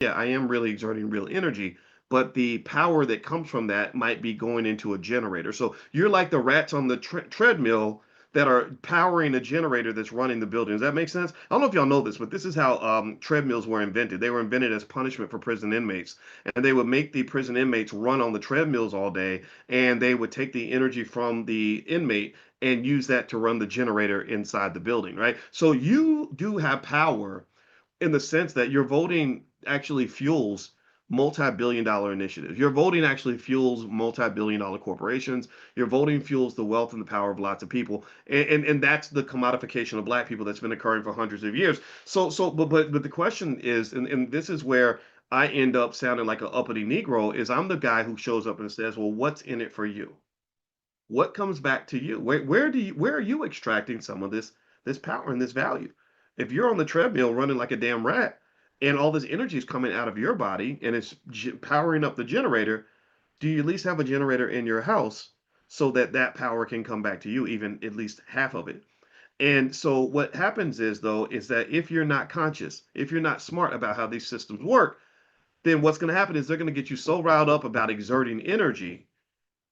yeah, I am really exerting real energy, but the power that comes from that might be going into a generator. So you're like the rats on the treadmill that are powering a generator that's running the building. Does that make sense? I don't know if y'all know this, but this is how treadmills were invented. They were invented as punishment for prison inmates, and they would make the prison inmates run on the treadmills all day, and they would take the energy from the inmate and use that to run the generator inside the building, right? So you do have power in the sense that your voting actually fuels multi-billion dollar initiatives. Your voting actually fuels multi-billion dollar corporations. Your voting fuels the wealth and the power of lots of people. And that's the commodification of black people that's been occurring for hundreds of years. But the question is, and this is where I end up sounding like an uppity Negro, is I'm the guy who shows up and says, well, what's in it for you? What comes back to you? Where are you extracting some of this power and this value? If you're on the treadmill running like a damn rat and all this energy is coming out of your body and it's powering up the generator, do you at least have a generator in your house so that that power can come back to you, even at least half of it? And so what happens is though is that if you're not conscious, if you're not smart about how these systems work, then what's going to happen is they're going to get you so riled up about exerting energy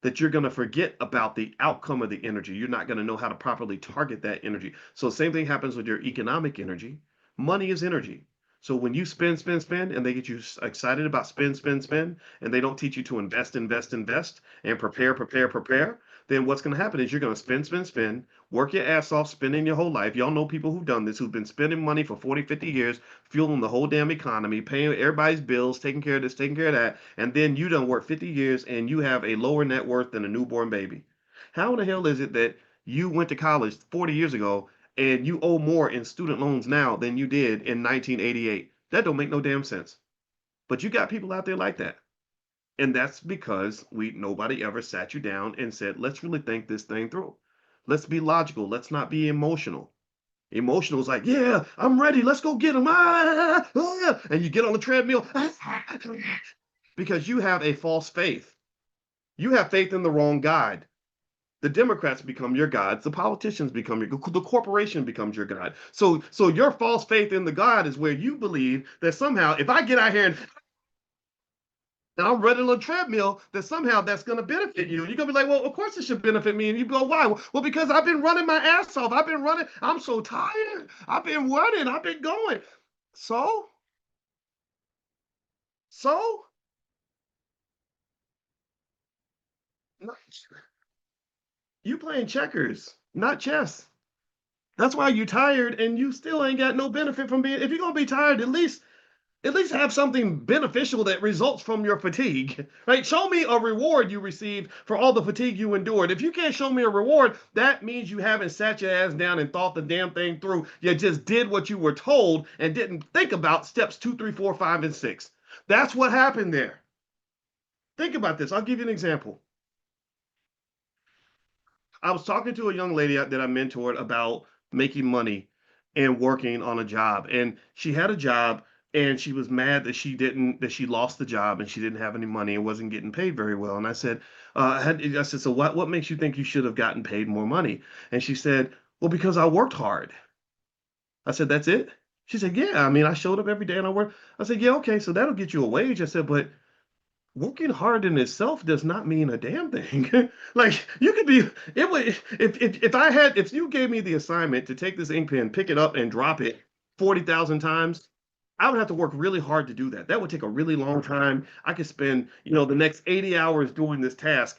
that you're going to forget about the outcome of the energy. You're not going to know how to properly target that energy. So, same thing happens with your economic energy. Money is energy. So, when you spend, and they get you excited about spend, and they don't teach you to invest, and prepare, then what's going to happen is you're going to spend, work your ass off, spending your whole life. Y'all know people who've done this, who've been spending money for 40, 50 years, fueling the whole damn economy, paying everybody's bills, taking care of this, taking care of that, and then you done work 50 years and you have a lower net worth than a newborn baby. How in the hell is it that you went to college 40 years ago and you owe more in student loans now than you did in 1988? That don't make no damn sense. But you got people out there like that. And that's because we nobody ever sat you down and said, let's really think this thing through. Let's be logical. Let's not be emotional. Emotional is like, yeah, I'm ready. Let's go get them. And you get on the treadmill because you have a false faith. You have faith in the wrong God. The Democrats become your gods. The politicians become the corporation becomes your god. So your false faith in the God is where you believe that somehow if I get out here and I'm running on a treadmill, that somehow that's going to benefit you. And you're going to be like, well, of course it should benefit me. And you go, why? Well, because I've been running my ass off. I've been running. I'm so tired. I've been running. I've been going. So, so, you playing checkers, not chess. That's why you tired and you still ain't got no benefit from being. If you're gonna be tired, at least have something beneficial that results from your fatigue. Right? Show me a reward you received for all the fatigue you endured. If you can't show me a reward, that means you haven't sat your ass down and thought the damn thing through. You just did what you were told and didn't think about steps two, three, four, five, and six. That's what happened there. Think about this. I'll give you an example. I was talking to a young lady that I mentored about making money and working on a job. And she had a job and she was mad that she lost the job and she didn't have any money and wasn't getting paid very well. And I said, I said, so what makes you think you should have gotten paid more money? And she said, well, because I worked hard. I said, that's it? She said, yeah, I mean, I showed up every day and I worked. I said, yeah, okay, so that'll get you a wage. I said, but working hard in itself does not mean a damn thing. Like you could be it would if I had if you gave me the assignment to take this ink pen, pick it up and drop it 40,000 times, I would have to work really hard to do that. That would take a really long time. I could spend, the next 80 hours doing this task